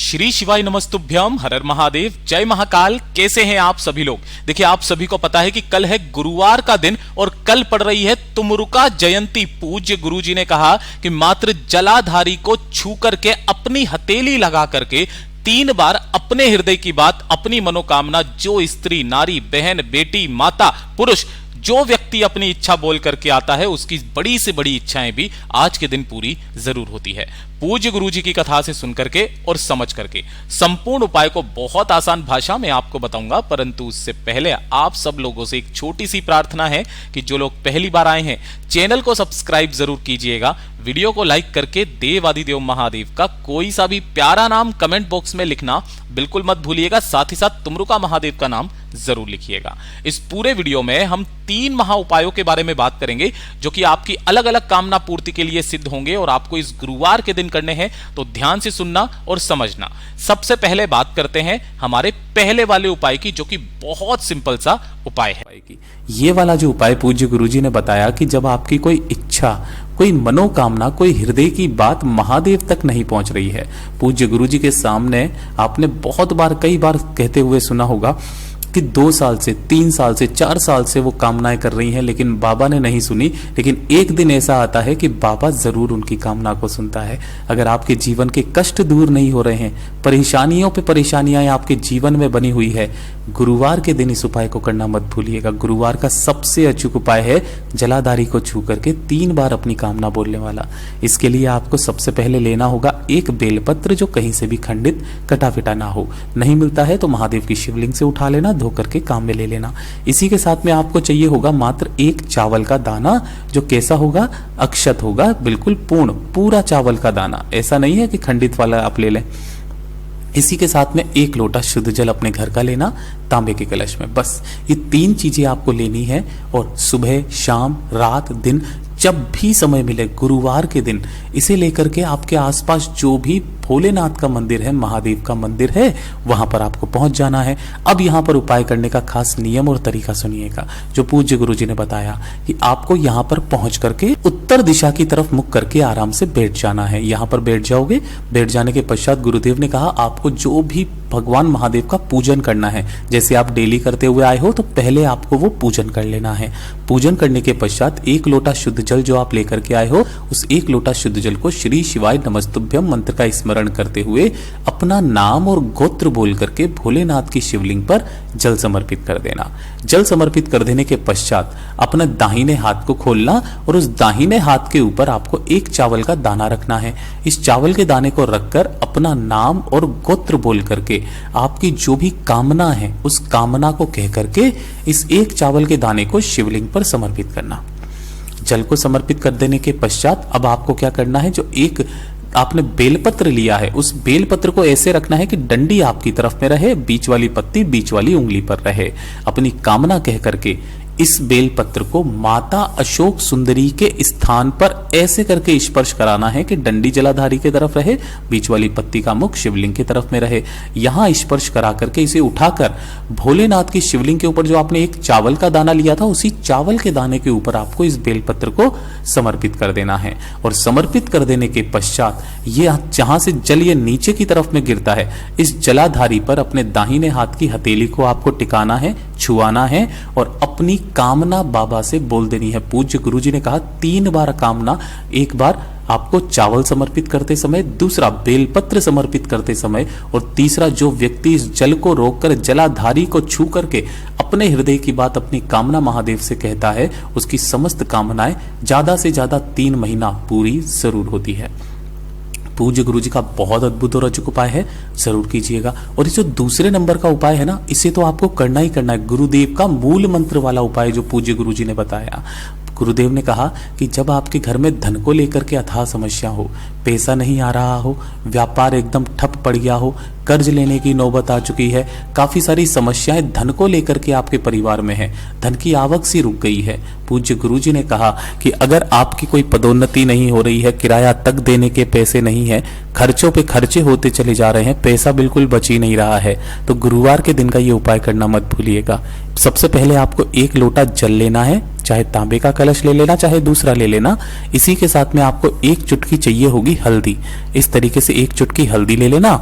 श्री शिवाय नमस्तुभ्यम, हर हर महादेव, जय महाकाल। कैसे हैं आप सभी लोग? देखिए, आप सभी को पता है कि कल है गुरुवार का दिन और कल पड़ रही है तुमरुका जयंती। पूज्य गुरुजी ने कहा कि मात्र जलाधारी को छू करके अपनी हथेली लगा करके 3 बार अपने हृदय की बात, अपनी मनोकामना, जो स्त्री, नारी, बहन, बेटी, माता, पुरुष, जो व्यक्ति अपनी इच्छा बोल करके आता है, उसकी बड़ी से बड़ी इच्छाएं भी आज के दिन पूरी जरूर होती है। पूज्य गुरुजी की कथा से सुन करके और समझ करके संपूर्ण उपाय को बहुत आसान भाषा में आपको बताऊंगा, परंतु उससे पहले आप सब लोगों से एक छोटी सी प्रार्थना है कि जो लोग पहली बार आए हैं, चैनल को सब्सक्राइब जरूर कीजिएगा, वीडियो को लाइक करके देवादिदेव महादेव का कोई सा भी प्यारा नाम कमेंट बॉक्स में लिखना बिल्कुल मत भूलिएगा। साथ ही साथ तुमरुका महादेव का नाम जरूर लिखिएगा। इस पूरे वीडियो में हम 3 महा उपायों के बारे में बात करेंगे जो कि आपकी अलग अलग कामना पूर्ति के लिए सिद्ध होंगे और आपको इस गुरुवार के दिन करने हैं, तो ध्यान से सुनना और समझना। सबसे पहले बात करते हैं हमारे पहले वाले उपाय की, जो कि बहुत सिंपल सा उपाय है। ये वाला जो उपाय पूज्य गुरुजी ने बताया कि जब आपकी कोई इच्छा, कोई मनोकामना, कोई हृदय की बात महादेव तक नहीं पहुंच रही है, पूज्य गुरुजी के सामने आपने बहुत बार, कई बार कहते हुए सुना होगा कि 2 साल से, 3 साल से, 4 साल से वो कामनाएं कर रही हैं, लेकिन बाबा ने नहीं सुनी। लेकिन एक दिन ऐसा आता है कि बाबा जरूर उनकी कामना को सुनता है। अगर आपके जीवन के कष्ट दूर नहीं हो रहे हैं, परेशानियों पे परेशानियां आपके जीवन में बनी हुई है, गुरुवार के दिन इस उपाय को करना मत भूलिएगा। गुरुवार का सबसे अचूक उपाय है जलाधारी को छू करके 3 बार अपनी कामना बोलने वाला। इसके लिए आपको सबसे पहले लेना होगा एक बेलपत्र, जो कहीं से भी खंडित, कटा फिटा ना हो। नहीं मिलता है तो महादेव की शिवलिंग से उठा लेना, धो करके काम में ले लेना। इसी के साथ में आपको चाहिए होगा मात्र 1 चावल का दाना, जो कैसा होगा, अक्षत होगा, बिल्कुल पूर्ण, पूरा चावल का दाना। ऐसा नहीं है कि खंडित वाला आप ले लें। इसी के साथ में 1 लोटा शुद्ध जल अपने घर का लेना, तांबे के कलश में। बस ये 3 चीजें आपको लेनी है और सुबह, शाम, रात, दिन, जब भी समय मिले गुरुवार के दिन इसे लेकर के आपके आसपास जो भी भोलेनाथ का मंदिर है, महादेव का मंदिर है, वहां पर आपको पहुंच जाना है। अब यहां पर उपाय करने का खास नियम और तरीका सुनिएगा, जो पूज्य गुरुजी ने बताया कि आपको यहां पर पहुंच करके उत्तर दिशा की तरफ मुख करके आराम से बैठ जाना है। यहां पर बैठ जाओगे। बैठ जाने के पश्चात गुरुदेव ने कहा आपको जो भी भगवान महादेव का पूजन करना है, जैसे आप डेली करते हुए आए हो, तो पहले आपको वो पूजन कर लेना है। पूजन करने के पश्चात 1 लोटा शुद्ध जल जो आप लेकर के आए हो, उस 1 लोटा शुद्ध जल को श्री शिवाय नमस्तुभ्यम मंत्र का स्मरण करते हुए अपना नाम और गोत्र बोल करके भोलेनाथ की शिवलिंग पर जल समर्पित कर देना। जल समर्पित कर देने के पश्चात अपना दाहिने हाथ को खोलना और उस दाहिने हाथ के ऊपर आपको 1 चावल का दाना रखना है। इस चावल के दाने को रखकर अपना नाम और गोत्र बोल करके आपकी जो भी कामना है, उस कामना को कह करके इस 1 चावल के दाने को शिवलिंग पर समर्पित करना। जल को समर्पित कर देने के पश्चात अब आपको क्या करना है, जो एक आपने बेलपत्र लिया है, उस बेलपत्र को ऐसे रखना है कि डंडी आपकी तरफ में रहे, बीच वाली पत्ती बीच वाली उंगली पर रहे। अपनी कामना कह करके इस बेलपत्र को माता अशोक सुंदरी के स्थान पर ऐसे करके स्पर्श कराना है कि डंडी जलाधारी की तरफ रहे, बीच वाली पत्ती का मुख शिवलिंग की तरफ में रहे। यहां स्पर्श करा करके इसे उठाकर भोलेनाथ की शिवलिंग के ऊपर जो आपने 1 चावल का दाना लिया था, उसी चावल के दाने के ऊपर आपको इस बेलपत्र को समर्पित कर देना है। और समर्पित कर देने के पश्चात ये जहां से जल ये नीचे की तरफ में गिरता है, इस जलाधारी पर अपने दाहिने हाथ की हथेली को आपको टिकाना है, छुआना है और अपनी कामना बाबा से बोल देनी है। पूज्य गुरुजी ने कहा 3 बार कामना, 1 बार आपको चावल समर्पित करते समय, दूसरा बेलपत्र समर्पित करते समय और तीसरा जो व्यक्ति इस जल को रोककर जलाधारी को छू करके अपने हृदय की बात, अपनी कामना महादेव से कहता है, उसकी समस्त कामनाएं ज्यादा से ज्यादा 3 महीना पूरी जरूर होती है। पूज्य गुरुजी का बहुत अद्भुत और अचूक उपाय है, जरूर कीजिएगा। और ये जो दूसरे नंबर का उपाय है ना, इसे तो आपको करना ही करना है। गुरुदेव का मूल मंत्र वाला उपाय जो पूज्य गुरुजी ने बताया। गुरुदेव ने कहा कि जब आपके घर में धन को लेकर के अथाह समस्या हो, पैसा नहीं आ रहा हो, व्यापार एकदम ठप पड़ गया हो, कर्ज लेने की नौबत आ चुकी है, काफी सारी समस्याएं धन को लेकर के आपके परिवार में है, धन की आवक सी रुक गई है, पूज्य गुरुजी ने कहा कि अगर आपकी कोई पदोन्नति नहीं हो रही है, किराया तक देने के पैसे नहीं है, खर्चों पे खर्चे होते चले जा रहे हैं, पैसा बिल्कुल बच ही नहीं रहा है, तो गुरुवार के दिन का ये उपाय करना मत भूलिएगा। सबसे पहले आपको 1 लोटा जल लेना है, चाहे तांबे का कलश ले लेना, चाहे दूसरा ले लेना। इसी के साथ में आपको 1 चुटकी चाहिए होगी हल्दी। इस तरीके से 1 चुटकी हल्दी ले लेना।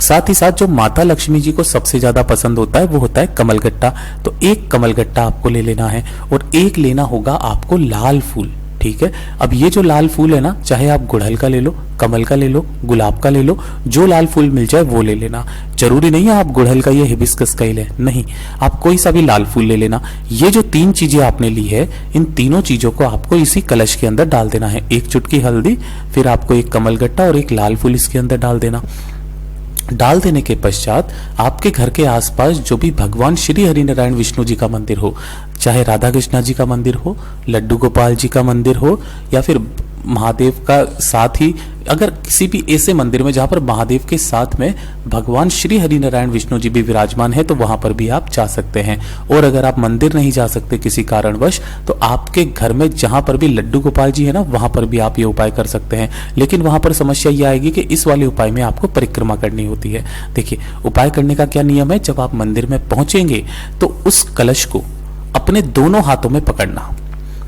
साथ ही साथ जो माता लक्ष्मी जी को सबसे ज्यादा पसंद होता है वो होता है कमलगट्टा। तो एक कमलगट्टा आपको ले लेना है और एक लेना होगा आपको लाल फूल। ठीक है, अब ये जो लाल फूल है ना, चाहे आप गुड़हल का ले लो, कमल का ले लो, गुलाब का ले लो, जो लाल फूल मिल जाए वो ले लेना। जरूरी नहीं है आप गुड़हल का या हिबिस्कस का ही ले, नहीं, आप कोई सा भी लाल फूल ले लेना। ये जो 3 चीजें आपने ली है, इन तीनों चीजों को आपको इसी कलश के अंदर डाल देना है। 1 चुटकी हल्दी, फिर आपको एक कमलगट्टा और एक लाल फूल इसके अंदर डाल देना। डाल देने के पश्चात आपके घर के आसपास जो भी भगवान श्री हरिनारायण विष्णु जी का मंदिर हो, चाहे राधा कृष्णा जी का मंदिर हो, लड्डू गोपाल जी का मंदिर हो, या फिर महादेव का साथ ही अगर किसी भी ऐसे मंदिर में जहां पर महादेव के साथ में भगवान श्री हरिनारायण विष्णु जी भी विराजमान है, तो वहां पर भी आप जा सकते हैं। और अगर आप मंदिर नहीं जा सकते किसी कारणवश, तो आपके घर में जहां पर भी लड्डू गोपाल जी है ना, वहां पर भी आप ये उपाय कर सकते हैं। लेकिन वहां पर समस्या ये आएगी कि इस वाले उपाय में आपको परिक्रमा करनी होती है। देखिए, उपाय करने का क्या नियम है, जब आप मंदिर में पहुंचेंगे तो उस कलश को अपने दोनों हाथों में पकड़ना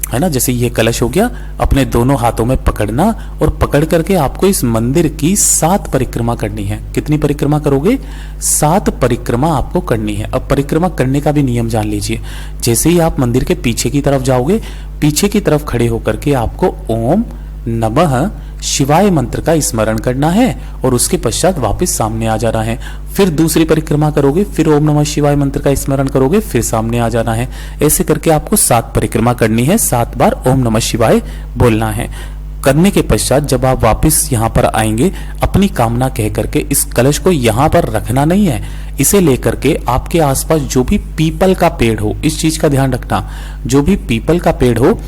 है ना, जैसे ये कलश हो गया, अपने दोनों हाथों में पकड़ना और पकड़ करके आपको इस मंदिर की 7 परिक्रमा करनी है। कितनी परिक्रमा करोगे? 7 परिक्रमा आपको करनी है। अब परिक्रमा करने का भी नियम जान लीजिए। जैसे ही आप मंदिर के पीछे की तरफ जाओगे, पीछे की तरफ खड़े होकर के आपको ओम नमः शिवाय मंत्र का स्मरण करना है और उसके पश्चात वापस सामने आ जाना है। फिर दूसरी परिक्रमा करोगे, फिर ओम नमः शिवाय मंत्र का स्मरण करोगे, फिर सामने आ जाना है। ऐसे करके आपको 7 परिक्रमा करनी है, 7 बार ओम नमः शिवाय बोलना है। करने के पश्चात जब आप वापस यहाँ पर आएंगे, अपनी कामना कह करके इस कलश को यहाँ पर रखना नहीं है, इसे लेकर के आपके आसपास जो भी पीपल का पेड़ हो, इस चीज का ध्यान रखना, जो भी पीपल का पेड़ हो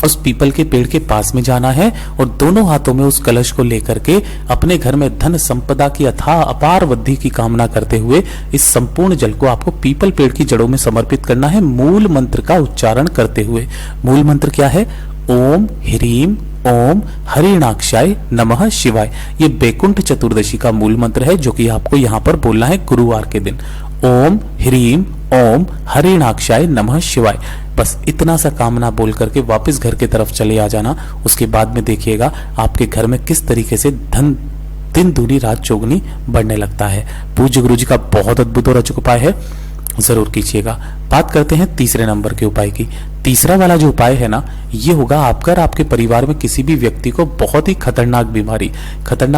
उस पीपल के पेड़ के पास में जाना है और दोनों हाथों में उस कलश को लेकर के अपने घर में धन संपदा की अथाह अपार वृद्धि की कामना करते हुए इस संपूर्ण जल को आपको पीपल पेड़ की जड़ों में समर्पित करना है, मूल मंत्र का उच्चारण करते हुए। मूल मंत्र क्या है? ओम ह्रीम ओम हरिणाक्षाय नमः शिवाय। ये बैकुंठ चतुर्दशी का मूल मंत्र है, जो कि आपको यहाँ पर बोलना है गुरुवार के दिन। ओम ह्रीम ओम हरिणाक्षाय नमः शिवाय। बस इतना सा कामना बोल करके वापस घर की तरफ चले आ जाना। उसके बाद में देखिएगा आपके घर में किस तरीके से धन दिन दूनी रात चौगुनी बढ़ने लगता है। पूज्य गुरु जी का बहुत अद्भुत और अचूक उपाय है, जरूर कीजिएगा। बात करते हैं तीसरे नंबर के उपाय की। तीसरा वाला जो उपाय है ना, ये होगा आपके परिवार में किसी भी व्यक्ति को बहुत ही खतरनाक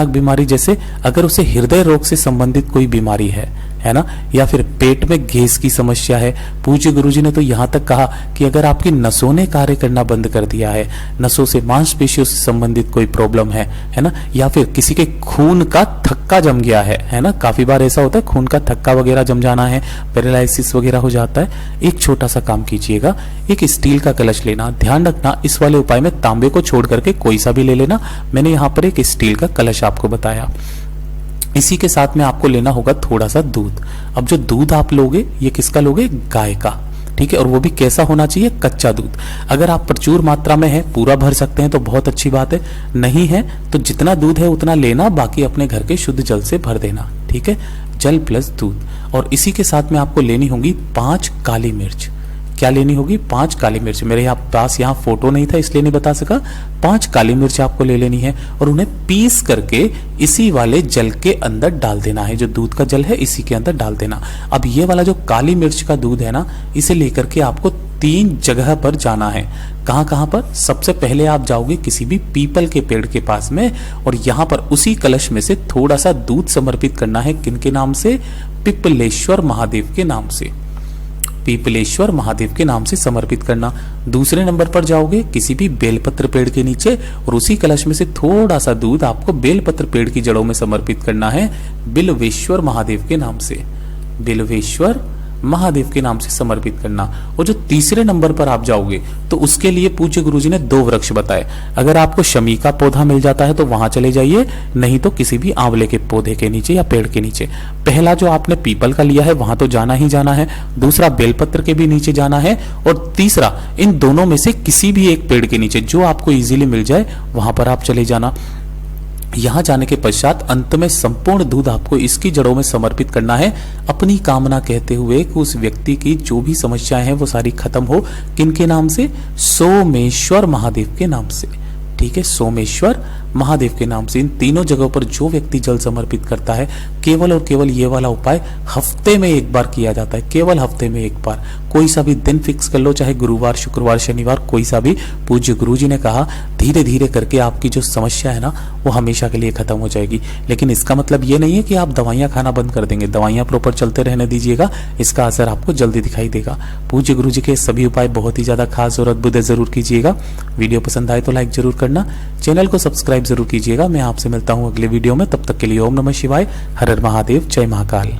बीमारी जैसे अगर उसे हृदय रोग से संबंधित कोई बीमारी है ना, या फिर पेट में गैस की समस्या है। पूज्य गुरुजी ने तो यहाँ तक कहा कि अगर आपकी नसों ने कार्य करना बंद कर दिया है, नसों से मांसपेशियों से संबंधित कोई प्रॉब्लम है ना, या फिर किसी के खून का थक्का जम गया है ना, काफी बार ऐसा होता है खून का थक्का वगैरह जम जाना है, पैरालिसिस वगैरह हो जाता है। एक छोटा सा काम कीजिएगा, एक स्टील का कलश लेना। ध्यान रखना, इस वाले उपाय में तांबे को छोड़ करके कोई सा भी ले लेना। मैंने यहाँ पर एक स्टील का कलश आपको बताया। इसी के साथ में आपको लेना होगा थोड़ा सा दूध। अब जो दूध आप लोगे, ये किसका लोगे? गाय का, ठीक है। और वो भी कैसा होना चाहिए? कच्चा दूध। अगर आप प्रचुर मात्रा में है, पूरा भर सकते हैं तो बहुत अच्छी बात है, नहीं है तो जितना दूध है उतना लेना, बाकी अपने घर के शुद्ध जल से भर देना, ठीक है। जल प्लस दूध। और इसी के साथ में आपको लेनी होगी 5 काली मिर्च। क्या लेनी होगी? 5 काली मिर्च। मेरे पास यहाँ फोटो नहीं था इसलिए नहीं बता सका। 5 काली मिर्च आपको ले लेनी है और उन्हें पीस करके इसी वाले जल के अंदर डाल देना है। जो दूध का जल है इसी के अंदर डाल देना। अब ये वाला जो काली मिर्च का दूध है ना, इसे लेकर के आपको 3 जगह पर जाना है। कहां कहां पर? सबसे पहले आप जाओगे किसी भी पीपल के पेड़ के पास में और यहां पर उसी कलश में से थोड़ा सा दूध समर्पित करना है। किनके नाम से? पिपलेश्वर महादेव के नाम से। पीपलेश्वर महादेव के नाम से समर्पित करना। दूसरे नंबर पर जाओगे किसी भी बेलपत्र पेड़ के नीचे और उसी कलश में से थोड़ा सा दूध आपको बेलपत्र पेड़ की जड़ों में समर्पित करना है, बिल्वेश्वर महादेव के नाम से। बिल्वेश्वर महादेव के नाम से समर्पित करना। और जो तीसरे नंबर पर आप जाओगे तो उसके लिए पूज्य गुरुजी ने 2 वृक्ष बताए। अगर आपको शमी का पौधा मिल जाता है तो वहां चले जाइए, नहीं तो किसी भी आंवले के पौधे के नीचे या पेड़ के नीचे। पहला जो आपने पीपल का लिया है वहां तो जाना ही जाना है, दूसरा बेलपत्र के भी नीचे जाना है, और तीसरा इन दोनों में से किसी भी एक पेड़ के नीचे जो आपको इजीली मिल जाए वहां पर आप चले जाना। यहां जाने के पश्चात अंत में संपूर्ण दूध आपको इसकी जड़ों में समर्पित करना है, अपनी कामना कहते हुए कि उस व्यक्ति की जो भी समस्याएं हैं वो सारी खत्म हो। किनके नाम से? सोमेश्वर महादेव के नाम से, ठीक है। सोमेश्वर महादेव के नाम से। इन तीनों जगहों पर जो व्यक्ति जल समर्पित करता है, केवल और केवल ये वाला उपाय हफ्ते में एक बार किया जाता है, केवल हफ्ते में एक बार। कोई सा भी दिन फिक्स कर लो, चाहे गुरुवार, शुक्रवार, शनिवार, कोई सा भी। पूज्य गुरुजी ने कहा धीरे धीरे करके आपकी जो समस्या है ना वो हमेशा के लिए खत्म हो जाएगी। लेकिन इसका मतलब ये नहीं है कि आप दवाइयां खाना बंद कर देंगे, दवाइयां प्रॉपर चलते रहने दीजिएगा, इसका असर आपको जल्दी दिखाई देगा। पूज्य गुरुजी के सभी उपाय बहुत ही ज्यादा खास और अद्भुत है, जरूर कीजिएगा। वीडियो पसंद आए तो लाइक जरूर करना, चैनल को सब्सक्राइब जरूर कीजिएगा। मैं आपसे मिलता हूं अगले वीडियो में, तब तक के लिए ओम नमः शिवाय, हर हर महादेव, जय महाकाल।